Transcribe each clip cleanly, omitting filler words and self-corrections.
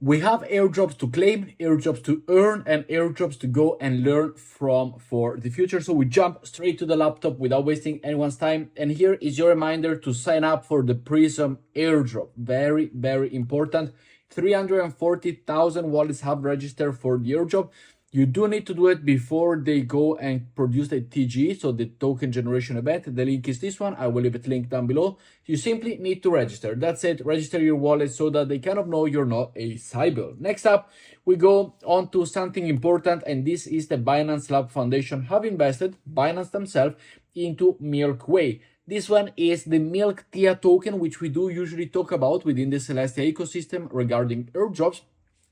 We have airdrops to claim, airdrops to earn, and airdrops to go and learn from for the future. So we jump straight to the laptop without wasting anyone's time. And here is your reminder to sign up for the Pryzm airdrop. Very, very important. 340,000 wallets have registered for the airdrop. You do need to do it before they go and produce the TGE, so the token generation event. The link is this one. I will leave it linked down below. You simply need to register. That's it. Register your wallet so that they kind of know you're not a cyber. Next up, we go on to something important, and this is the Binance Lab Foundation have invested, Binance themselves, into Milk Way. This one is the Milk TIA token, which we do usually talk about within the Celestia ecosystem regarding airdrops.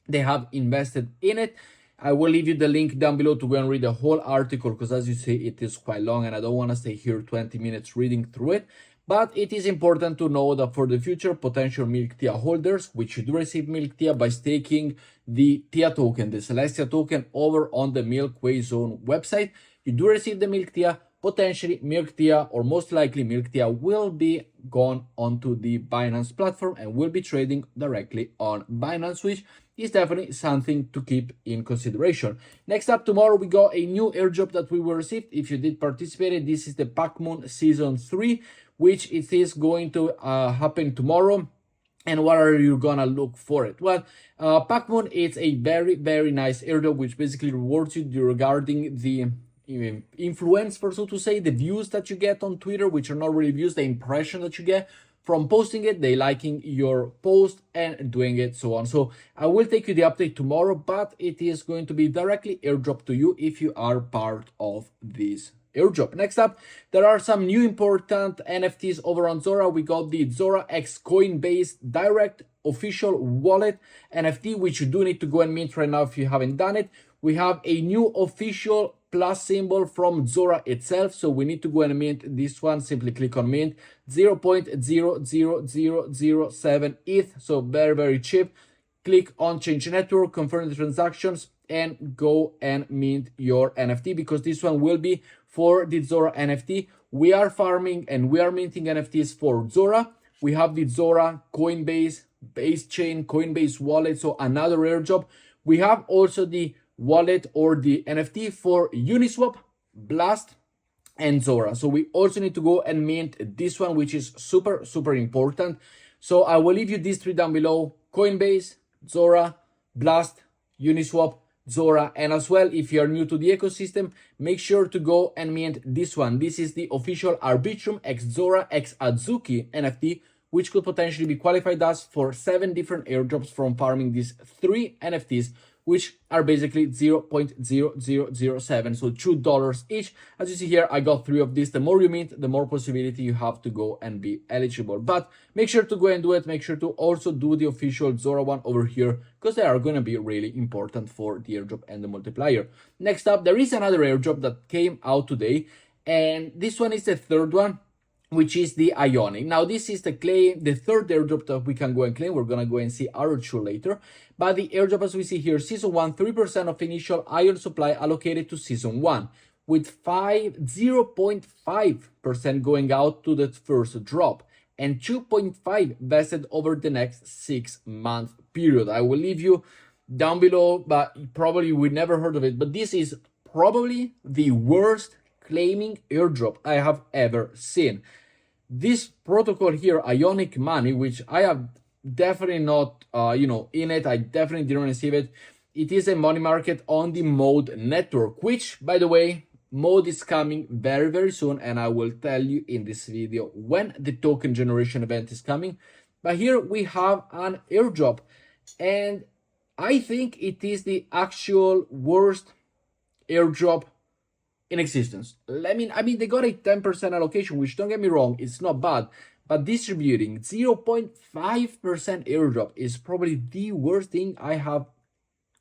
They have invested in it. I will leave you the link down below to go and read the whole article, because as you see, it is quite long and I don't want to stay here 20 minutes reading through it. But it is important to know that for the future potential Milk TIA holders, which you do receive Milk TIA by staking the TIA token, the Celestia token, over on the Milk Way Zone website, you do receive the Milk TIA. Potentially Milk TIA, or most likely Milk TIA, will be gone onto the Binance platform and will be trading directly on Binance, which is definitely something to keep in consideration. Next up, tomorrow we got a new airdrop that we will receive. If you did participate, this is the PAC Moon Season 3, which it is going to happen tomorrow. And what are you gonna look for it? Well, PAC Moon is a very, very nice airdrop, which basically rewards you regarding the influence, for so to say, the views that you get on Twitter, which are not really views, the impression that you get from posting it, they liking your post and doing it, so on. So I will take you the update tomorrow, but it is going to be directly airdrop to you if you are part of this airdrop. Next up, there are some new important NFTs over on Zora. We got the Zora X Coinbase Direct Official Wallet NFT, which you do need to go and mint right now if you haven't done it. We have a new official plus symbol from Zora itself, so we need to go and mint this one. Simply click on mint. 0.00007 ETH, so very, very cheap. Click on change network, confirm the transactions, and go and mint your NFT, because this one will be for the Zora NFT. We are farming and we are minting NFTs for Zora. We have the Zora Coinbase base chain, Coinbase wallet, so another airdrop. We have also the wallet or the NFT for Uniswap, Blast, and Zora. So we also need to go and mint this one, which is super, super important. So I will leave you these three down below: Coinbase, Zora, Blast, Uniswap, Zora. And as well, if you are new to the ecosystem, make sure to go and mint this one. This is the official Arbitrum x Zora x Azuki NFT, which could potentially be qualified as for 7 different airdrops from farming these 3 NFTs, which are basically 0.0007, so $2 each. As you see here, I got 3 of these. The more you mint, the more possibility you have to go and be eligible. But make sure to go and do it. Make sure to also do the official Zora one over here, because they are going to be really important for the airdrop and the multiplier. Next up, there is another airdrop that came out today, and this one is the third one, which is the Ionic. Now, this is the third airdrop that we can go and claim. We're going to go and see R2 later. But the airdrop, as we see here, Season 1, 3% of initial Ion supply allocated to Season 1, with 0.5% going out to the first drop, and 2.5 vested over the next 6-month period. I will leave you down below, but probably we never heard of it. But this is probably the worst claiming airdrop I have ever seen. This protocol here, Ionic Money, which I have definitely not in it, I definitely didn't receive it. It is a money market on the Mode network, which, by the way, Mode is coming very, very soon, and I will tell you in this video when the token generation event is coming. But here we have an airdrop, and I think it is the actual worst airdrop in existence. I mean, they got a 10% allocation, which, don't get me wrong, it's not bad, but distributing 0.5% airdrop is probably the worst thing I have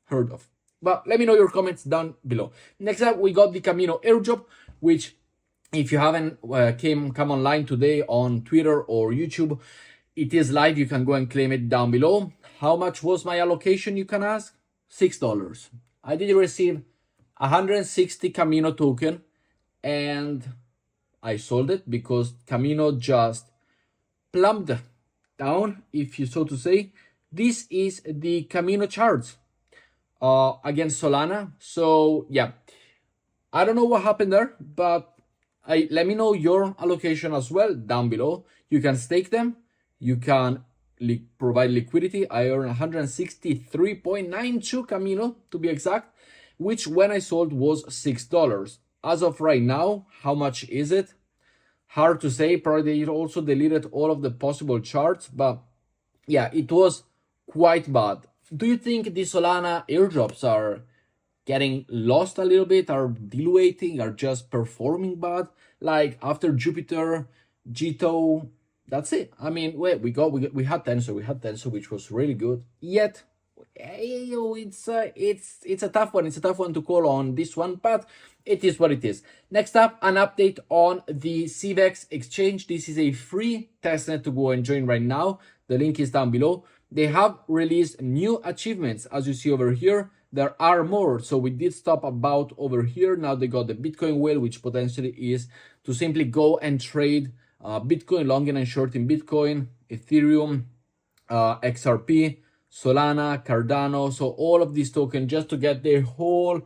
heard of. But let me know your comments down below. Next up, we got the Camino airdrop, which, if you haven't come online today on Twitter or YouTube, it is live. You can go and claim it down below. How much was my allocation, you can ask? $6. I did receive 160 Camino token, and I sold it because Camino just plumped down, if you so to say. This is the Camino charts against Solana. So yeah, I don't know what happened there, but let me know your allocation as well down below. You can stake them. You can provide liquidity. I earned 163.92 Camino to be exact, which when I sold was $6. As of right now, how much is it? Hard to say. Probably they also deleted all of the possible charts, but yeah, it was quite bad. Do you think the Solana airdrops are getting lost a little bit, are diluting, are just performing bad? Like after Jupiter, Jito, that's it. I mean, we had Tensor, which was really good. Yet, it's a tough one. It's a tough one to call on this one, but it is what it is. Next up, an update on the CVEX exchange. This is a free testnet to go and join right now. The link is down below. They have released new achievements, as you see over here. There are more. So we did stop about over here. Now they got the Bitcoin whale, which potentially is to simply go and trade Bitcoin, long and short in Bitcoin, Ethereum, XRP, Solana, Cardano. So all of these tokens just to get the whole,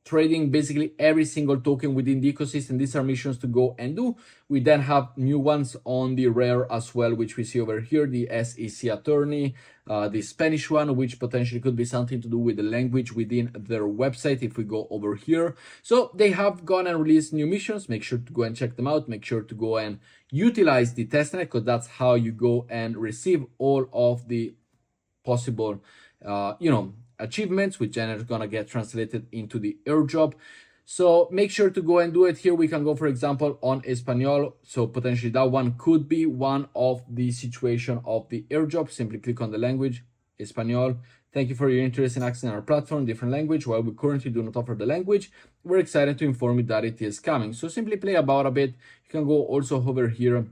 trading basically every single token within the ecosystem. These are missions to go and do. We then have new ones on the rare as well, which we see over here, the SEC attorney, the Spanish one, which potentially could be something to do with the language within their website if we go over here. So they have gone and released new missions. Make sure to go and check them out. Make sure to go and utilize the testnet, because that's how you go and receive all of the possible, achievements, which then are gonna get translated into the airdrop. So make sure to go and do it. Here we can go, for example, on Espanol. So potentially that one could be one of the situation of the airdrop. Simply click on the language, Espanol. Thank you for your interest in accessing our platform, different language. While we currently do not offer the language, we're excited to inform you that it is coming. So simply play about a bit. You can go also over here.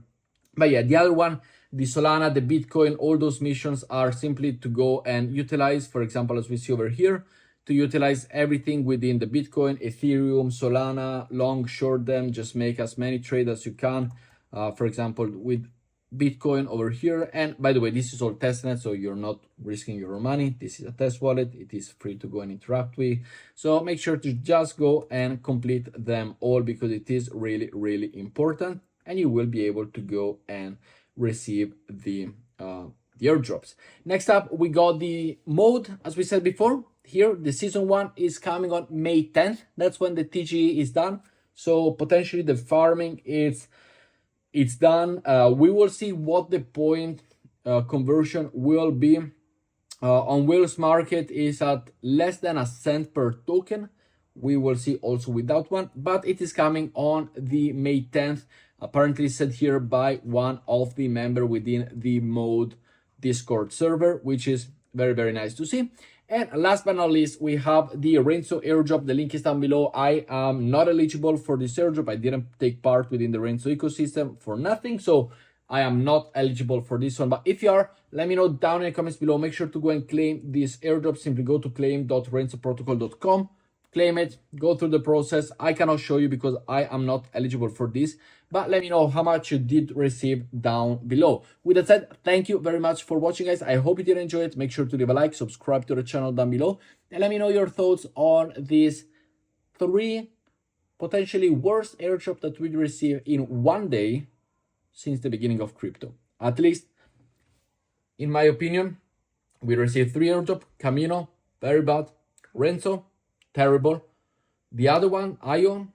But yeah, the other one, the Solana, the Bitcoin, all those missions are simply to go and utilize, for example, as we see over here, to utilize everything within the Bitcoin, Ethereum, Solana, long, short them, just make as many trades as you can. For example, with Bitcoin over here. And by the way, this is all testnet, so you're not risking your money. This is a test wallet. It is free to go and interact with. So make sure to just go and complete them all, because it is really, really important. And you will be able to go and receive the airdrops. Next up, we got the mode, as we said before. Here, the season 1 is coming on May 10th. That's when the TGE is done. So potentially the farming it's done. We will see what the point conversion will be. On Whales Market is at less than a cent per token. We will see also without one, but it is coming on the May 10th. Apparently said here by one of the member within the mode Discord server, which is very, very nice to see. And last but not least, we have the Renzo airdrop. The link is down below. I am not eligible for this airdrop. I didn't take part within the Renzo ecosystem for nothing, so I am not eligible for this one. But if you are, let me know down in the comments below. Make sure to go and claim this airdrop. Simply go to claim.renzoprotocol.com. Claim it, go through the process. I cannot show you because I am not eligible for this, but let me know how much you did receive down below. With that said, thank you very much for watching, guys. I hope you did enjoy it. Make sure to leave a like, subscribe to the channel down below, and let me know your thoughts on these 3 potentially worst airdrop that we receive in one day since the beginning of crypto. At least, in my opinion, we received 3 airdrop. Camino, very bad. Renzo, terrible. The other one, Ion,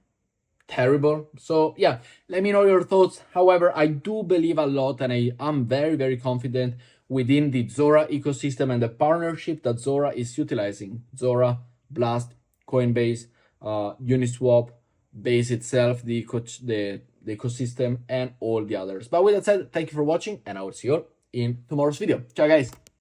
terrible. So yeah, let me know your thoughts. However, I do believe a lot, and I am very, very confident within the Zora ecosystem and the partnership that Zora is utilizing. Zora, Blast, Coinbase, Uniswap, Base itself, the ecosystem, and all the others. But with that said, thank you for watching, and I will see you all in tomorrow's video. Ciao, guys.